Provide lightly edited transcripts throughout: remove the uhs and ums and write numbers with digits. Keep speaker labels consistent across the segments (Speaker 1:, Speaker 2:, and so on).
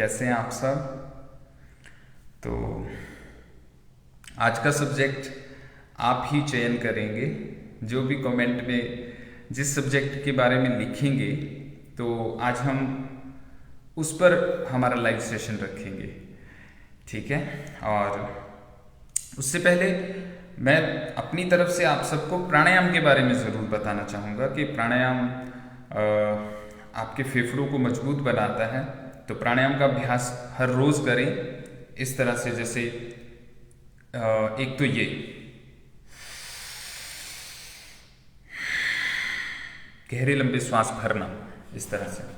Speaker 1: कैसे हैं आप सब। तो आज का सब्जेक्ट आप ही चयन करेंगे। जो भी कमेंट में जिस सब्जेक्ट के बारे में लिखेंगे तो आज हम उस पर हमारा लाइव सेशन रखेंगे, ठीक है। और उससे पहले मैं अपनी तरफ से आप सबको प्राणायाम के बारे में ज़रूर बताना चाहूँगा कि प्राणायाम आपके फेफड़ों को मजबूत बनाता है। तो प्राणायाम का अभ्यास हर रोज़ करें इस तरह से, जैसे एक तो ये गहरे लंबे श्वास भरना, इस तरह से।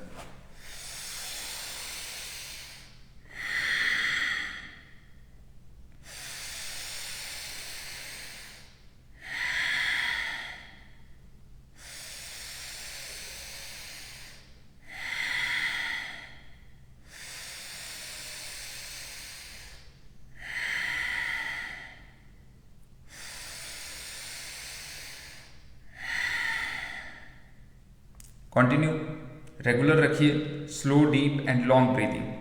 Speaker 1: कंटिन्यू रेगुलर रखिए, slow deep and long breathing.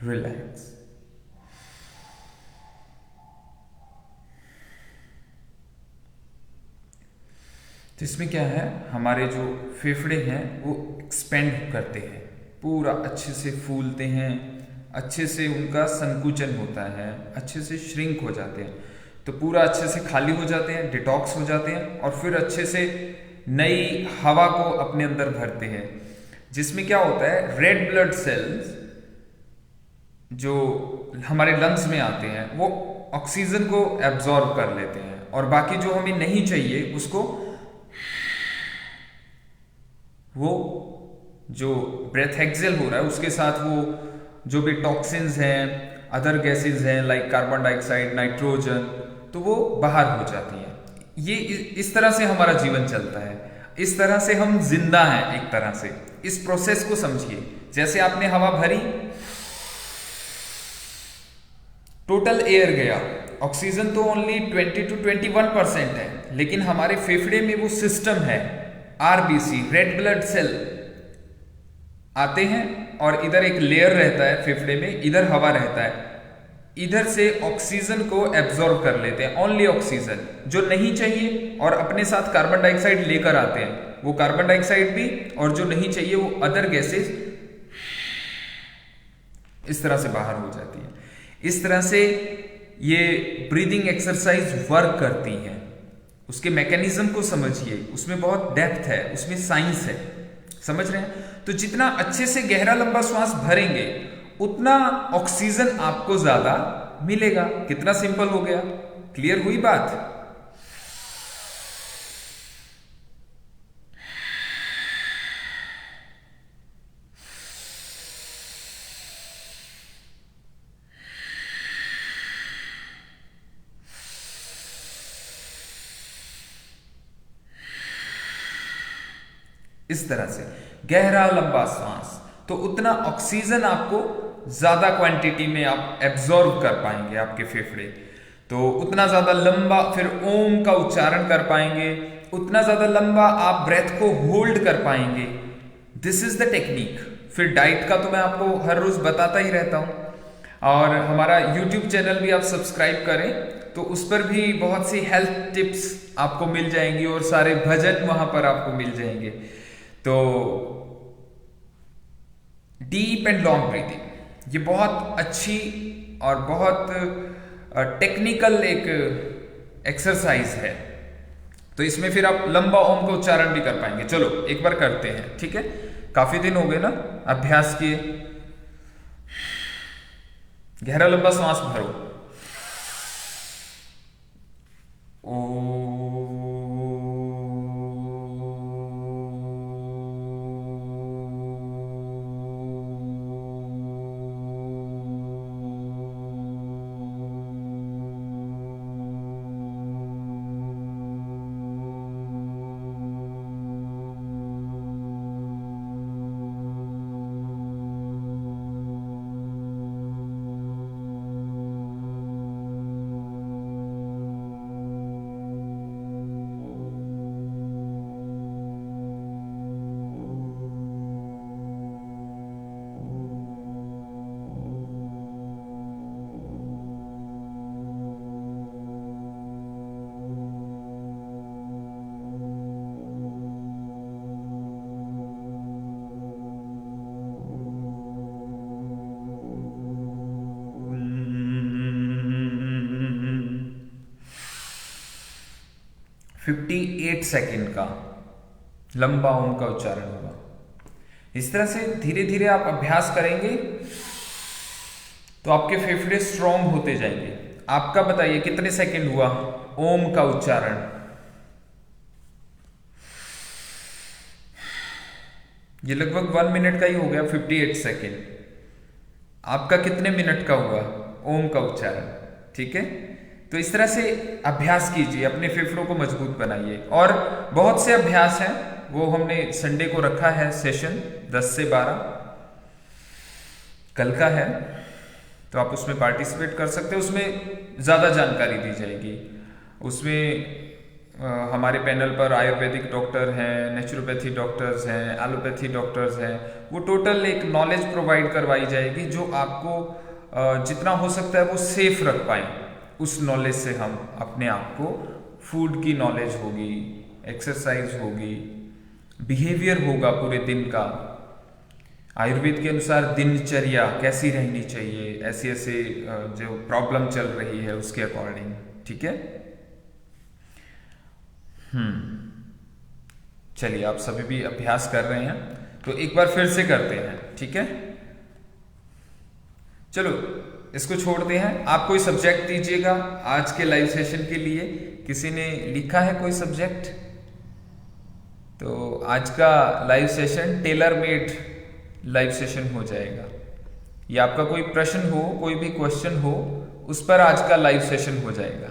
Speaker 1: Relax. तो इसमें क्या है, हमारे जो फेफड़े हैं वो एक्सपेंड करते हैं, पूरा अच्छे से फूलते हैं, अच्छे से उनका संकुचन होता है, अच्छे से श्रिंक हो जाते हैं। तो पूरा अच्छे से खाली हो जाते हैं, डिटॉक्स हो जाते हैं और फिर अच्छे से नई हवा को अपने अंदर भरते हैं। जिसमें क्या होता है, रेड ब्लड सेल्स जो हमारे लंग्स में आते हैं वो ऑक्सीजन को एब्जॉर्ब कर लेते हैं और बाकी जो हमें नहीं चाहिए उसको, वो जो ब्रेथ एक्सेल हो रहा है उसके साथ वो जो भी टॉक्सिन्स हैं, अदर गैसेस हैं लाइक कार्बन डाइऑक्साइड, नाइट्रोजन, तो वो बाहर हो जाती हैं। ये इस तरह से हमारा जीवन चलता है, इस तरह से हम जिंदा हैं एक तरह से। इस प्रोसेस को समझिए, जैसे आपने हवा भरी, टोटल एयर गया, ऑक्सीजन तो ओनली 20 to 21% है, लेकिन हमारे फेफड़े में वो सिस्टम है, आरबीसी, रेड ब्लड सेल आते हैं और इधर एक लेयर रहता है फेफड़े में, इधर हवा रहता है, इधर से ऑक्सीजन को एब्जॉर्ब कर लेते हैं, ओनली ऑक्सीजन। जो नहीं चाहिए और अपने साथ कार्बन डाइऑक्साइड लेकर आते हैं, वो कार्बन डाइऑक्साइड भी, और जो नहीं चाहिए वो अदर गैसेस इस तरह से बाहर हो जाती है। इस तरह से ये ब्रीदिंग एक्सरसाइज वर्क करती है। उसके मैकेनिज्म को समझिए, उसमें बहुत डेप्थ है, उसमें साइंस है, समझ रहे हैं। तो जितना अच्छे से गहरा लंबा श्वास भरेंगे उतना ऑक्सीजन आपको ज्यादा मिलेगा। कितना सिंपल हो गया, क्लियर हुई बात। इस तरह से गहरा लंबा सांस, तो उतना ऑक्सीजन आपको ज्यादा क्वांटिटी में आप एब्जॉर्ब कर पाएंगे आपके फेफड़े। तो उतना ज्यादा लंबा फिर ओम का उच्चारण कर पाएंगे, उतना ज्यादा लंबा आप ब्रेथ को होल्ड कर पाएंगे। This is the technique. फिर डाइट का तो मैं आपको हर रोज बताता ही रहता हूं, और हमारा यूट्यूब चैनल भी आप सब्सक्राइब करें तो उस पर भी बहुत सी हेल्थ टिप्स आपको मिल जाएंगी और सारे भजन वहां पर आपको मिल जाएंगे। तो डीप एंड लॉन्ग ब्रीदिंग ये बहुत अच्छी और बहुत टेक्निकल एक एक्सरसाइज है। तो इसमें फिर आप लंबा ओम का उच्चारण भी कर पाएंगे। चलो एक बार करते हैं, ठीक है। काफी दिन हो गए ना अभ्यास किए। गहरा लंबा सांस भरो। ओ 58 सेकेंड का लंबा ओम का उच्चारण होगा। इस तरह से धीरे धीरे आप अभ्यास करेंगे तो आपके फेफड़े स्ट्रांग होते जाएंगे। आपका बताइए कितने सेकंड हुआ ओम का उच्चारण? ये लगभग 1 मिनट का ही हो गया, 58 सेकेंड। आपका कितने मिनट का हुआ ओम का उच्चारण? ठीक है, तो इस तरह से अभ्यास कीजिए, अपने फेफड़ों को मजबूत बनाइए। और बहुत से अभ्यास हैं, वो हमने संडे को रखा है सेशन 10 से 12 कल का है, तो आप उसमें पार्टिसिपेट कर सकते हैं। उसमें ज़्यादा जानकारी दी जाएगी। उसमें हमारे पैनल पर आयुर्वेदिक डॉक्टर हैं, नेचुरोपैथी डॉक्टर्स हैं, एलोपैथी डॉक्टर्स हैं। वो टोटल एक नॉलेज प्रोवाइड करवाई जाएगी जो आपको जितना हो सकता है वो सेफ रख पाए। उस नॉलेज से हम अपने आप को, फूड की नॉलेज होगी, एक्सरसाइज होगी, बिहेवियर होगा पूरे दिन का, आयुर्वेद के अनुसार दिनचर्या कैसी रहनी चाहिए, ऐसे ऐसे जो प्रॉब्लम चल रही है उसके अकॉर्डिंग। ठीक है, चलिए आप सभी भी अभ्यास कर रहे हैं तो एक बार फिर से करते हैं। ठीक है, चलो इसको छोड़ते हैं। आप कोई सब्जेक्ट दीजिएगा आज के लाइव सेशन के लिए। किसी ने लिखा है कोई सब्जेक्ट? तो आज का live session tailor made live session हो जाएगा। या आपका कोई प्रश्न हो, कोई भी क्वेश्चन हो, उस पर आज का लाइव सेशन हो जाएगा।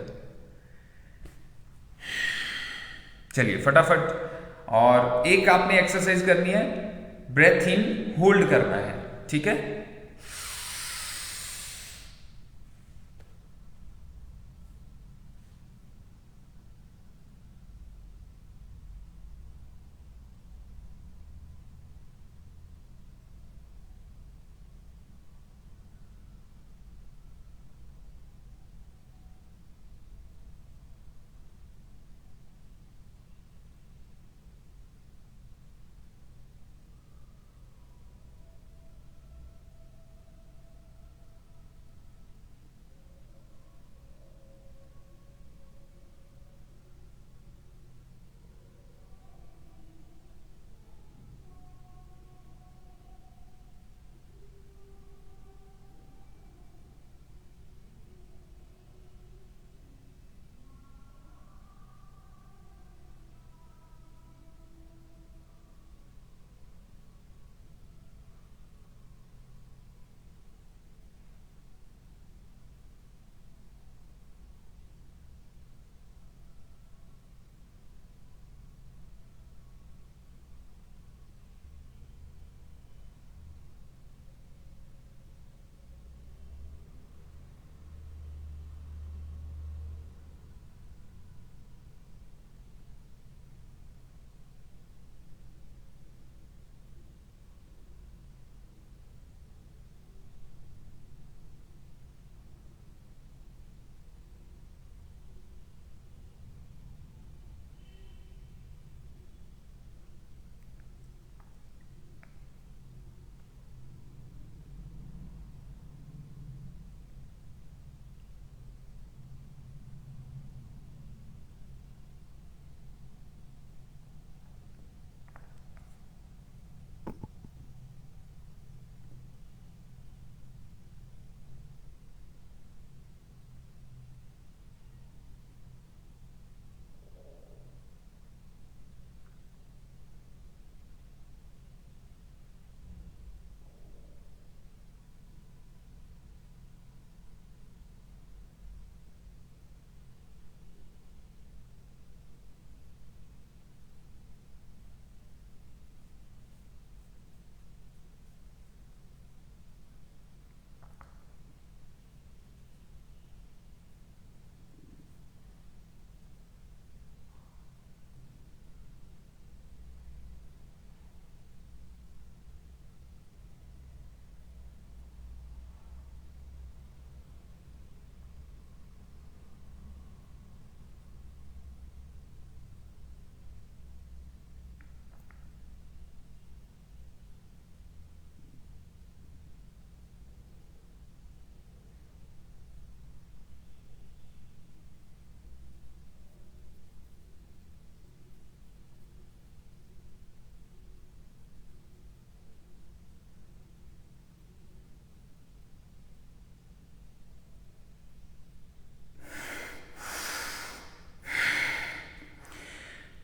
Speaker 1: चलिए फटाफट। और एक आपने एक्सरसाइज करनी है, ब्रेथ इन होल्ड करना है। ठीक है,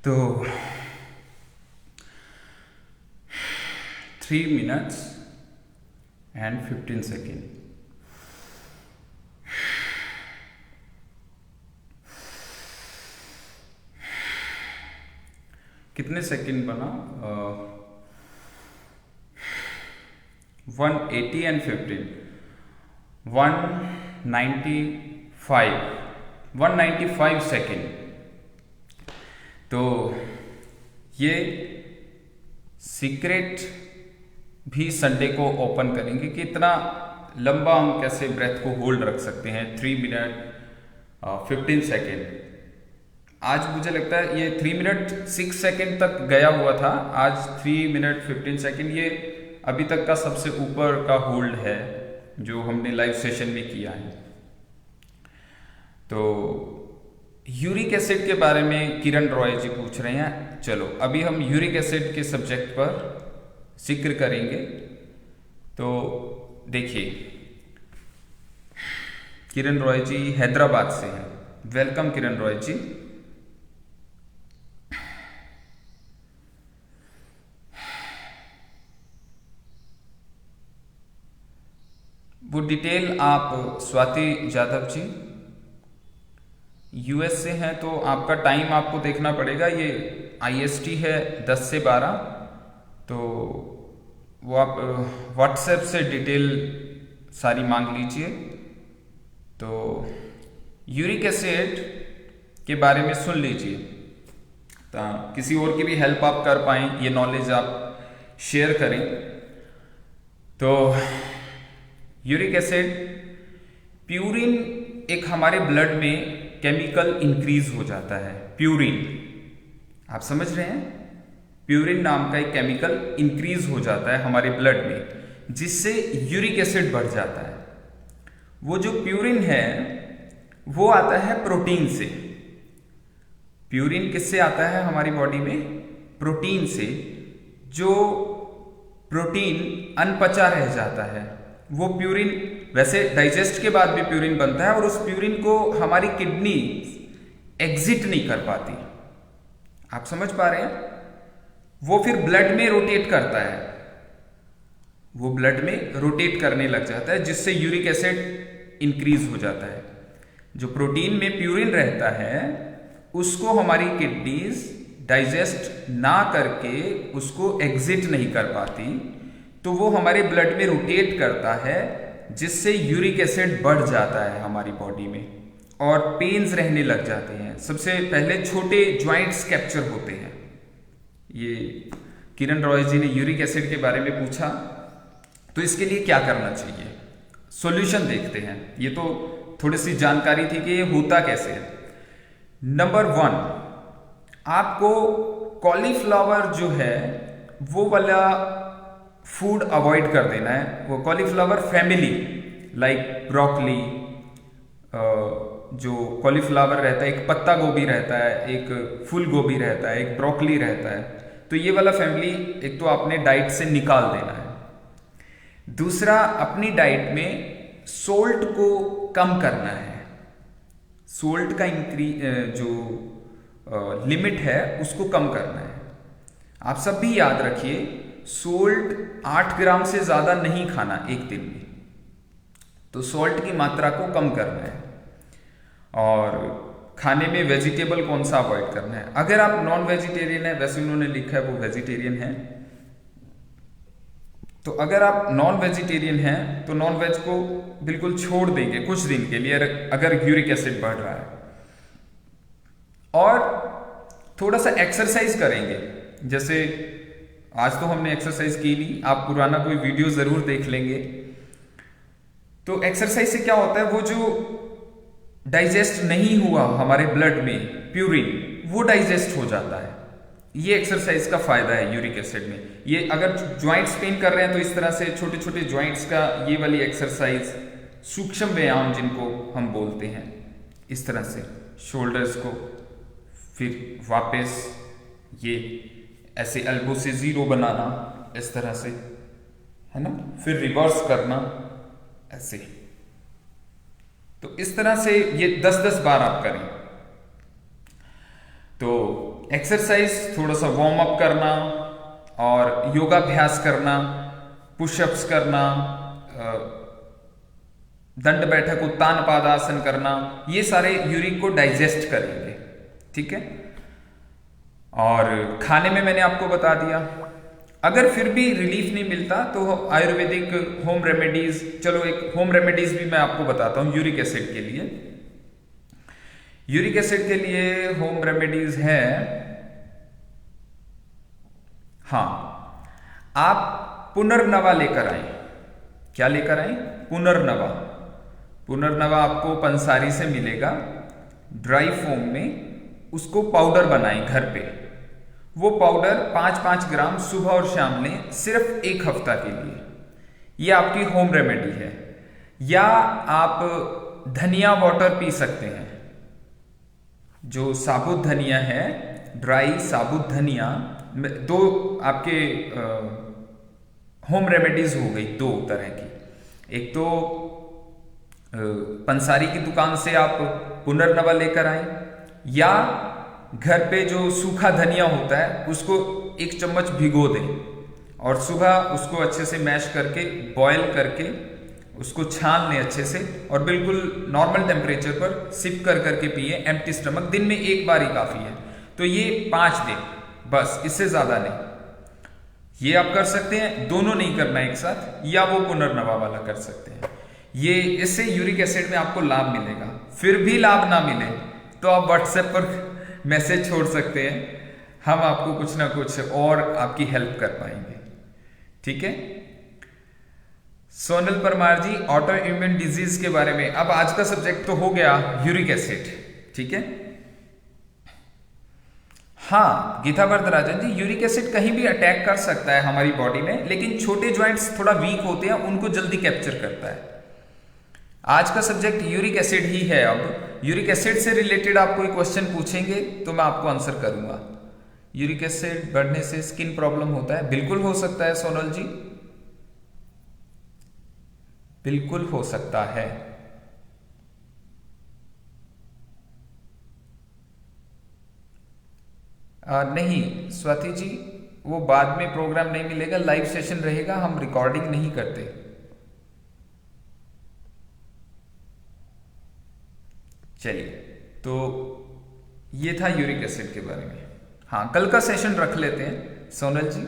Speaker 1: तो 3 minutes and 15 seconds। कितने सेकंड बना? 180 एंड 15, 195 सेकंड। तो ये सीक्रेट भी संडे को ओपन करेंगे कि इतना लंबा हम कैसे ब्रेथ को होल्ड रख सकते हैं 3 मिनट 15 सेकेंड। आज मुझे लगता है ये 3 मिनट 6 सेकेंड तक गया हुआ था, आज 3 मिनट 15 सेकेंड ये अभी तक का सबसे ऊपर का होल्ड है जो हमने लाइव सेशन में किया है। तो यूरिक एसिड के बारे में किरण रॉय जी पूछ रहे हैं। चलो अभी हम यूरिक एसिड के सब्जेक्ट पर जिक्र करेंगे। तो देखिए, किरण रॉय जी हैदराबाद से हैं। वेलकम किरण रॉय जी। वो डिटेल आप स्वाति जाधव जी यूएस से हैं, तो आपका टाइम आपको देखना पड़ेगा। ये आईएसटी है 10 से 12, तो वो आप व्हाट्सएप से डिटेल सारी मांग लीजिए। तो यूरिक एसिड के बारे में सुन लीजिए, तो किसी और की भी हेल्प आप कर पाएँ, ये नॉलेज आप शेयर करें। तो यूरिक एसिड, प्यूरिन एक हमारे ब्लड में केमिकल इंक्रीज हो जाता है। प्यूरिन, आप समझ रहे हैं? प्यूरिन नाम का एक केमिकल इंक्रीज हो जाता है हमारे ब्लड में, जिससे यूरिक एसिड बढ़ जाता है। वो जो प्यूरिन है वो आता है प्रोटीन से। प्यूरिन किससे आता है हमारी बॉडी में? प्रोटीन से। जो प्रोटीन अनपचा रह जाता है वो प्यूरिन, वैसे डाइजेस्ट के बाद भी प्यूरिन बनता है, और उस प्यूरिन को हमारी किडनी एग्जिट नहीं कर पाती। आप समझ पा रहे हैं? वो फिर ब्लड में रोटेट करता है, वो ब्लड में रोटेट करने लग जाता है, जिससे यूरिक एसिड इंक्रीज हो जाता है। जो प्रोटीन में प्यूरिन रहता है उसको हमारी किडनीज डाइजेस्ट ना करके उसको एग्जिट नहीं कर पाती, तो वो हमारे ब्लड में रोटेट करता है, जिससे यूरिक एसिड बढ़ जाता है हमारी बॉडी में, और पेन्स रहने लग जाते हैं। सबसे पहले छोटे ज्वाइंट्स कैप्चर होते हैं। ये किरण रॉय जी ने यूरिक एसिड के बारे में पूछा, तो इसके लिए क्या करना चाहिए? सॉल्यूशन देखते हैं। ये तो थोड़ी सी जानकारी थी कि ये होता कैसे है। नंबर 1, आपको कॉलीफ्लावर जो है वो वाला फूड अवॉइड कर देना है। वो कॉलीफ्लावर फैमिली, लाइक ब्रोकली, जो कॉलीफ्लावर रहता है, एक पत्ता गोभी रहता है, एक फूल गोभी रहता है, एक ब्रोकली रहता है, तो ये वाला फैमिली एक तो आपने डाइट से निकाल देना है। दूसरा, अपनी डाइट में सोल्ट को कम करना है। सोल्ट का जो लिमिट है उसको कम करना है। आप सब भी याद रखिए, सोल्ट 8 ग्राम से ज़्यादा नहीं खाना एक दिन में, तो सोल्ट की मात्रा को कम करना है। और खाने में वेजिटेबल कौन सा अवॉइड करना है? अगर आप नॉन वेजिटेरियन है, वैसे उन्होंने लिखा है वो वेजिटेरियन है, तो अगर आप नॉन वेजिटेरियन हैं तो नॉन वेज को बिल्कुल छोड़ देंगे कुछ दिन के लिए, अगर यूरिक एसिड बढ़ रहा है। और थोड़ा सा एक्सरसाइज करेंगे। जैसे आज तो हमने एक्सरसाइज की नहीं, आप पुराना कोई वीडियो जरूर देख लेंगे। तो एक्सरसाइज से क्या होता है, वो जो डाइजेस्ट नहीं हुआ हमारे ब्लड में प्यूरिन, वो डाइजेस्ट हो जाता है। ये एक्सरसाइज का फायदा है यूरिक एसिड में। ये अगर ज्वाइंट्स पेन कर रहे हैं तो इस तरह से छोटे छोटे ज्वाइंट्स का ये वाली एक्सरसाइज, सूक्ष्म व्यायाम जिनको हम बोलते हैं, इस तरह से शोल्डर्स को, फिर वापस ये ऐसे एल्बो से 0 बनाना, इस तरह से, है ना, फिर रिवर्स करना ऐसे। तो इस तरह से ये 10-10 बार आप करें। तो एक्सरसाइज थोड़ा सा वार्म अप करना और योगाभ्यास करना, पुशअप्स करना, दंड बैठक, उत्तान पादासन करना, ये सारे यूरिक को डाइजेस्ट करेंगे। ठीक है, और खाने में मैंने आपको बता दिया। अगर फिर भी रिलीफ नहीं मिलता तो आयुर्वेदिक होम रेमेडीज, चलो एक होम रेमेडीज भी मैं आपको बताता हूं यूरिक एसिड के लिए। यूरिक एसिड के लिए होम रेमेडीज है, हाँ, आप पुनर्नवा लेकर आए। क्या लेकर आए? पुनर्नवा। पुनर्नवा आपको पंसारी से मिलेगा ड्राई फॉर्म में, उसको पाउडर बनाएं घर पे। वो पाउडर 5-5 ग्राम सुबह और शाम लें, सिर्फ 1 हफ्ता के लिए। ये आपकी होम रेमेडी है। या आप धनिया वाटर पी सकते हैं। जो साबुत धनिया है, ड्राई साबुत धनिया, 2 आपके होम रेमेडीज हो गई 2 तरह की। एक तो पंसारी की दुकान से आप पुनर्नवा लेकर आए, या घर पे जो सूखा धनिया होता है उसको 1 चम्मच भिगो दें और सुबह उसको अच्छे से मैश करके, बॉयल करके उसको छान लें अच्छे से, और बिल्कुल नॉर्मल टेम्परेचर पर सिप कर करके पिए एम्प्टी स्टमक। दिन में 1 बार ही काफी है। तो ये 5 दिन, बस, इससे ज्यादा नहीं। ये आप कर सकते हैं, दोनों नहीं करना एक साथ, या वो पुनर्नवा वाला कर सकते हैं। ये इससे यूरिक एसिड में आपको लाभ मिलेगा। फिर भी लाभ ना मिले तो आप व्हाट्सएप पर मैसेज छोड़ सकते हैं, हम आपको कुछ ना कुछ और आपकी हेल्प कर पाएंगे। ठीक है। सोनल परमार जी, ऑटो इम्यून डिजीज के बारे में। अब आज का सब्जेक्ट तो हो गया यूरिक एसिड। ठीक है। हाँ गीता वरदराजन जी, यूरिक एसिड कहीं भी अटैक कर सकता है हमारी बॉडी में, लेकिन छोटे ज्वाइंट्स थोड़ा वीक होते हैं, उनको जल्दी कैप्चर करता है। आज का सब्जेक्ट यूरिक एसिड ही है। अब यूरिक एसिड से रिलेटेड आप कोई क्वेश्चन पूछेंगे तो मैं आपको आंसर करूंगा। यूरिक एसिड बढ़ने से स्किन प्रॉब्लम होता है? बिल्कुल हो सकता है सोनल जी, बिल्कुल हो सकता है। नहीं स्वाति जी, वो बाद में प्रोग्राम नहीं मिलेगा, लाइव सेशन रहेगा, हम रिकॉर्डिंग नहीं करते। चलिए, तो ये था यूरिक एसिड के बारे में। हाँ, कल का सेशन रख लेते हैं सोनल जी।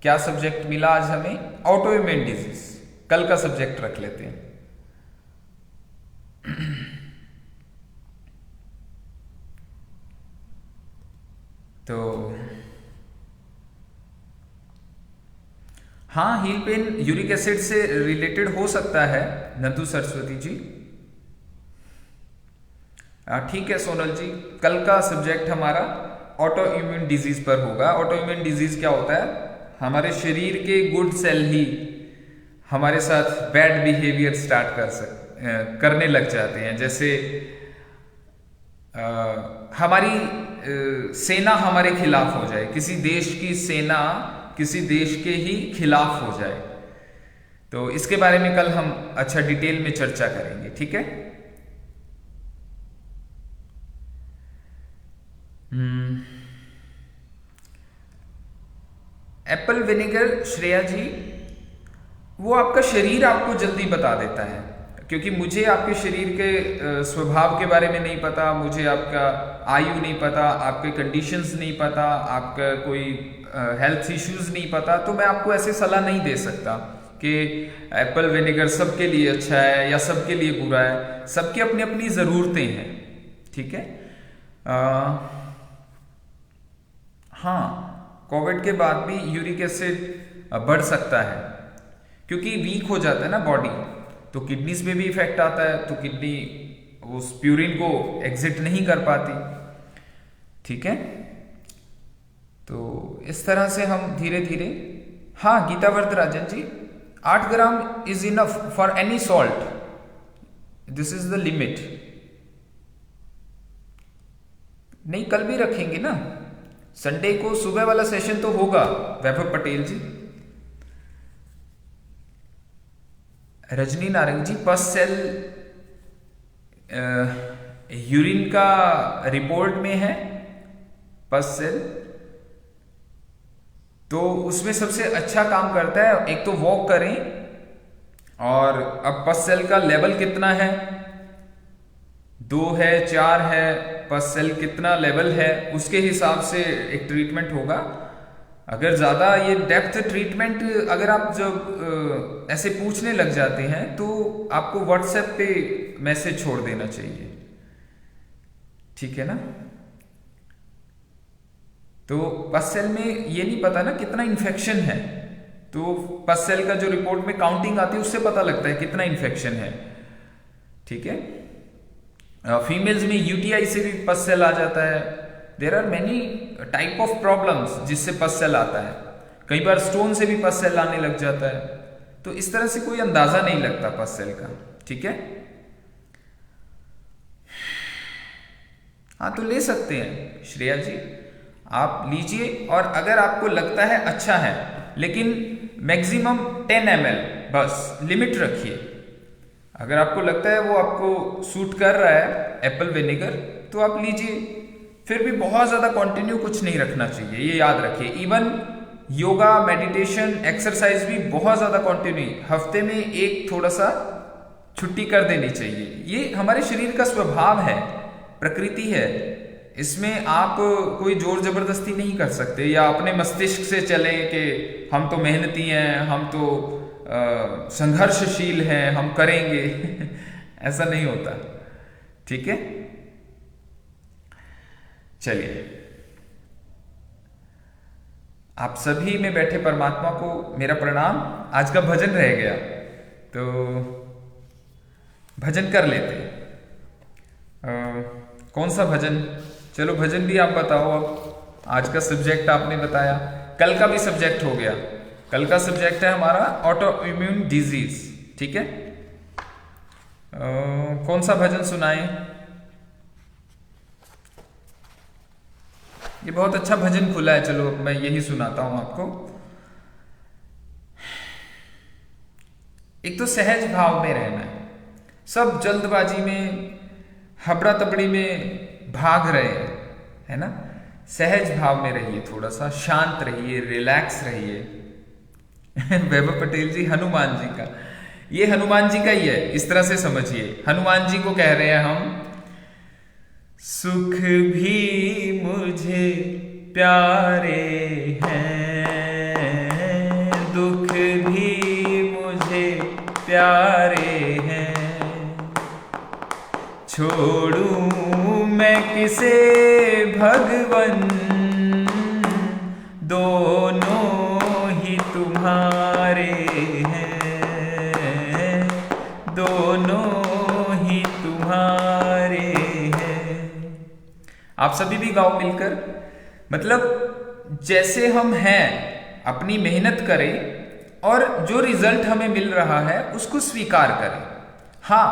Speaker 1: क्या सब्जेक्ट मिला आज हमें? Auto immune disease. कल का सब्जेक्ट रख लेते हैं। तो हाँ, हील पेन यूरिक एसिड से रिलेटेड हो सकता है नंदू सरस्वती जी। ठीक है सोनल जी, कल का सब्जेक्ट हमारा ऑटो इम्यून डिजीज पर होगा। ऑटो इम्यून डिजीज क्या होता है? हमारे शरीर के गुड सेल ही हमारे साथ बैड बिहेवियर स्टार्ट करने लग जाते हैं। जैसे हमारी सेना हमारे खिलाफ हो जाए, किसी देश की सेना किसी देश के ही खिलाफ हो जाए, तो इसके बारे में कल हम अच्छा डिटेल में चर्चा करेंगे। ठीक है। एप्पल विनेगर, श्रेया जी, वो आपका शरीर आपको जल्दी बता देता है, क्योंकि मुझे आपके शरीर के स्वभाव के बारे में नहीं पता, मुझे आपका आयु नहीं पता, आपके कंडीशंस नहीं पता, आपका कोई हेल्थ इश्यूज नहीं पता, तो मैं आपको ऐसे सलाह नहीं दे सकता कि एप्पल विनेगर सबके लिए अच्छा है या सबके लिए बुरा है। सबकी अपनी अपनी ज़रूरतें हैं। ठीक है। हाँ, कोविड के बाद भी यूरिक एसिड बढ़ सकता है, क्योंकि वीक हो जाता है ना बॉडी, तो किडनीज में भी इफेक्ट आता है, तो किडनी उस प्यूरिन को एग्जिट नहीं कर पाती। ठीक है। तो इस तरह से हम धीरे धीरे, हाँ गीता वरदराजन जी, 8 gram is enough for any salt, this is the limit. नहीं, कल भी रखेंगे ना, संडे को सुबह वाला सेशन तो होगा। वैभव पटेल जी, रजनी नारंग जी, पस सेल यूरिन का रिपोर्ट में है पस सेल, तो उसमें सबसे अच्छा काम करता है। एक तो वॉक करें, और अब पस सेल का लेवल कितना है, 2 है 4 है, पस सेल कितना लेवल है, उसके हिसाब से एक ट्रीटमेंट होगा। अगर ज़्यादा ये डेप्थ ट्रीटमेंट अगर आप जब ऐसे पूछने लग जाते हैं तो आपको व्हाट्सएप पे मैसेज छोड़ देना चाहिए, ठीक है ना। तो पस सेल में ये नहीं पता ना कितना इन्फेक्शन है, तो पस सेल का जो रिपोर्ट में काउंटिंग आती है उससे पता लगता है कितना इन्फेक्शन है, ठीक है। फीमेल्स में यूटीआई से भी पस सेल आ जाता है। There are many type of problems जिससे पस सेल आता है। कई बार स्टोन से भी पस सेल आने लग जाता है। तो इस तरह से कोई अंदाजा नहीं लगता पस सेल का, ठीक है। हाँ, तो ले सकते हैं श्रेया जी, आप लीजिए, और अगर आपको लगता है अच्छा है, लेकिन मैक्सिमम 10 ml बस लिमिट रखिए। अगर आपको लगता है वो आपको सूट कर रहा है एप्पल विनेगर, तो आप लीजिए। फिर भी बहुत ज़्यादा कंटिन्यू कुछ नहीं रखना चाहिए, ये याद रखिए। इवन योगा, मेडिटेशन, एक्सरसाइज भी बहुत ज़्यादा कंटिन्यू, हफ्ते में एक थोड़ा सा छुट्टी कर देनी चाहिए। ये हमारे शरीर का स्वभाव है, प्रकृति है, इसमें आप कोई जोर जबरदस्ती नहीं कर सकते, या अपने मस्तिष्क से चलें कि हम तो मेहनती हैं, हम तो संघर्षशील हैं, हम करेंगे ऐसा नहीं होता, ठीक है। चलिए, आप सभी में बैठे परमात्मा को मेरा प्रणाम। आज का भजन रह गया, तो भजन कर लेते हैं। कौन सा भजन? चलो भजन भी आप बताओ। अब आज का सब्जेक्ट आपने बताया, कल का भी सब्जेक्ट हो गया। कल का सब्जेक्ट है हमारा ऑटो इम्यून डिजीज, ठीक है। कौन सा भजन सुनाएं? ये बहुत अच्छा भजन खुला है, चलो मैं यही सुनाता हूं आपको। एक तो सहज भाव में रहना है, सब जल्दबाजी में, हबड़ा तबड़ी में भाग रहे हैं, है ना। सहज भाव में रहिए, थोड़ा सा शांत रहिए, रिलैक्स रहिए। वैभव पटेल जी, हनुमान जी का, ये हनुमान जी का ही है, इस तरह से समझिए। हनुमान जी को कह रहे हैं हम, सुख भी मुझे प्यारे हैं, दुख भी मुझे प्यारे हैं, छोड़ूं मैं किसे भगवन, दोनों ही तुम्हारे हैं, दोनों ही तुम्हारे हैं। आप सभी भी गाओ मिलकर। मतलब जैसे हम हैं, अपनी मेहनत करें, और जो रिजल्ट हमें मिल रहा है उसको स्वीकार करें। हाँ,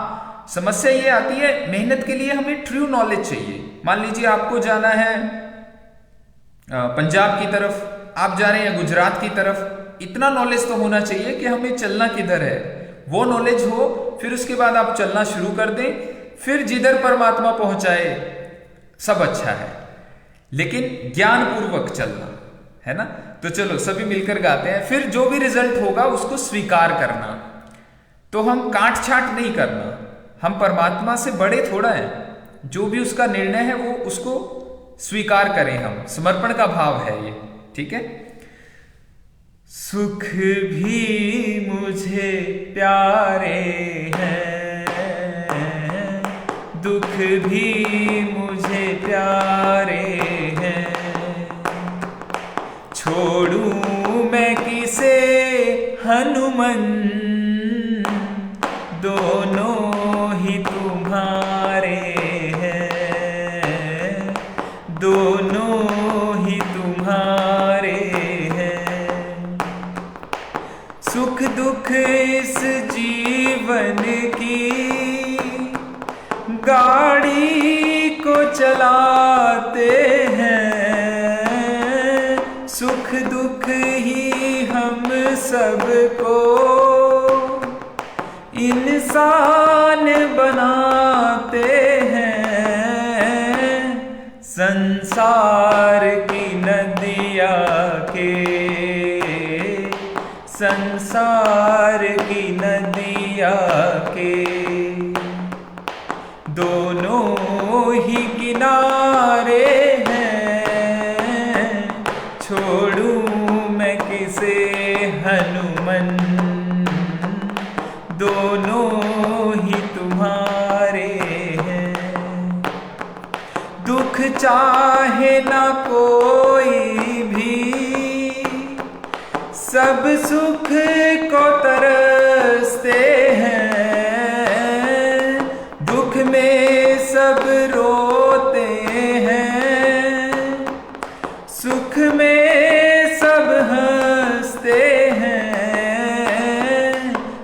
Speaker 1: समस्या ये आती है, मेहनत के लिए हमें ट्रू नॉलेज चाहिए। मान लीजिए आपको जाना है पंजाब की तरफ, आप जा रहे हैं गुजरात की तरफ, इतना नॉलेज तो होना चाहिए कि हमें चलना किधर है, वो नॉलेज हो, फिर उसके बाद आप चलना शुरू कर दें, फिर जिधर परमात्मा पहुंचाए सब अच्छा है, लेकिन ज्ञान पूर्वक चलना, है ना। तो चलो सभी मिलकर गाते हैं। फिर जो भी रिजल्ट होगा उसको स्वीकार करना, तो हम काट छाट नहीं करना, हम परमात्मा से बड़े थोड़ा हैं, जो भी उसका निर्णय है वो उसको स्वीकार करें, हम समर्पण का भाव है ये, ठीक है। सुख भी मुझे प्यारे हैं, दुख भी मुझे प्यारे हैं, छोड़ूं मैं किसे हनुमान, दोनों ही तुम्हारे हैं, दोनों ही तुम्हारे हैं। सुख दुख इस जीवन की गाड़ी को चलाते हैं, सुख दुख ही हम सबको इंसान बनाते हैं, संसार की नदिया के, संसार की नदिया के दोनों ही किनारे हैं, छोड़ूं मैं किसे हनुमान, दोनों ही तुम्हारे हैं। दुख चाहे ना कोई भी, सब सुख को तरसते हैं, दुख में सब रोते हैं, सुख में सब हंसते हैं,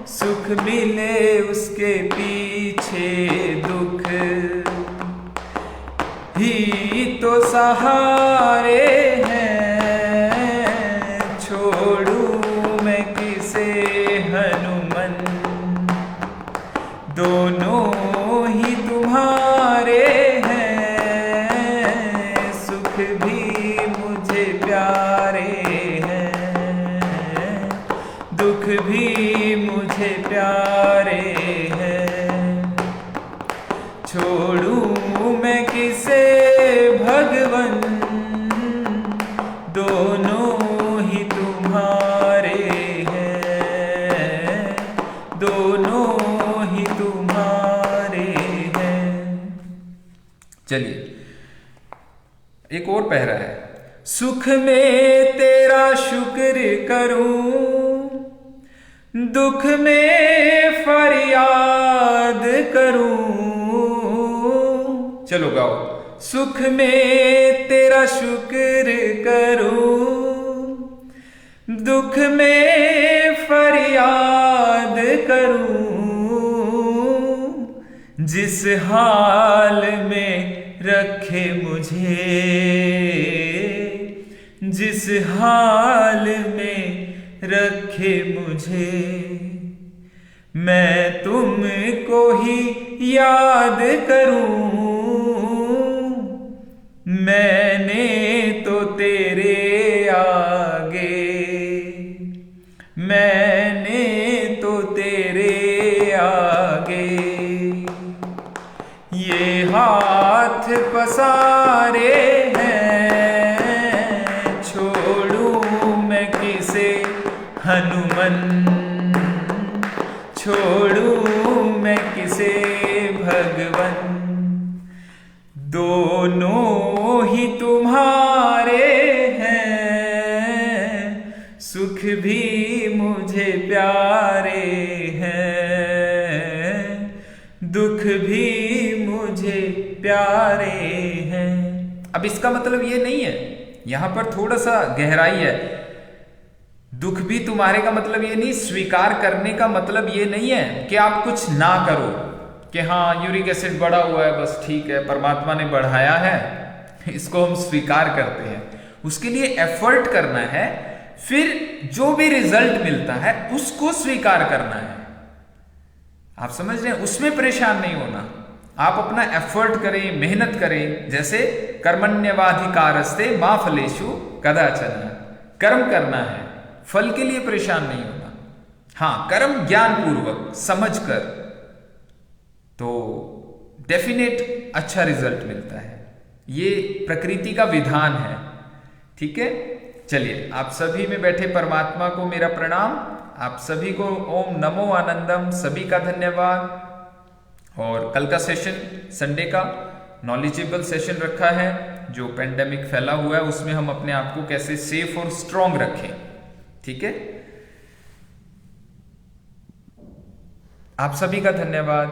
Speaker 1: सुख मिले उसके पीछे दुख ही तो सहारे हैं, छोड़ूं मैं किसे हनुमान, दोनों ही तुम्हारे हैं, सुख भी मुझे प्यारे हैं, दुख भी मुझे प्यारे हैं, छोड़ूं मैं किसे भगवन, दोनों ही तुम्हारे हैं, दोनों ही तुम्हारे हैं। चलिए एक और पहरा है। सुख में तेरा शुक्र करूं, दुख में फरियाद करूं। चलो गाओ। सुख में तेरा शुक्र करूं, दुख में फरियाद करूं, जिस हाल में रखे मुझे, जिस हाल में रखे मुझे, मैं तुमको ही याद करूं, मैंने तो तेरे आगे, मैंने तो तेरे आगे ये हाथ पसारे हैं, छोड़ूं मैं किसे हनुमान, छोड़ूं मैं किसे भगवन, दोनों ही तुम्हारे हैं, सुख भी मुझे प्यारे हैं, दुख भी मुझे प्यारे हैं। अब इसका मतलब ये नहीं है, यहां पर थोड़ा सा गहराई है। दुख भी तुम्हारे का मतलब ये नहीं, स्वीकार करने का मतलब ये नहीं है कि आप कुछ ना करो, कि हाँ यूरिक एसिड बढ़ा हुआ है, बस ठीक है, परमात्मा ने बढ़ाया है, इसको हम स्वीकार करते हैं। उसके लिए एफर्ट करना है, फिर जो भी रिजल्ट मिलता है उसको स्वीकार करना है। आप समझ रहे हैं? उसमें परेशान नहीं होना। आप अपना एफर्ट करें, मेहनत करें। जैसे कर्मण्यवाधिकारस्ते मा फलेषु कदाचन, कर्म करना है, फल के लिए परेशान नहीं होना। हाँ, कर्म ज्ञान पूर्वक समझकर, तो डेफिनेट अच्छा रिजल्ट मिलता है। ये प्रकृति का विधान है। ठीक है, चलिए आप सभी में बैठे परमात्मा को मेरा प्रणाम। आप सभी को ओम नमो आनंदम, सभी का धन्यवाद। और कल का सेशन संडे का नॉलेजेबल सेशन रखा है। जो पेंडेमिक फैला हुआ है उसमें हम अपने आप को कैसे सेफ और स्ट्रांग रखें। ठीक है, आप सभी का धन्यवाद।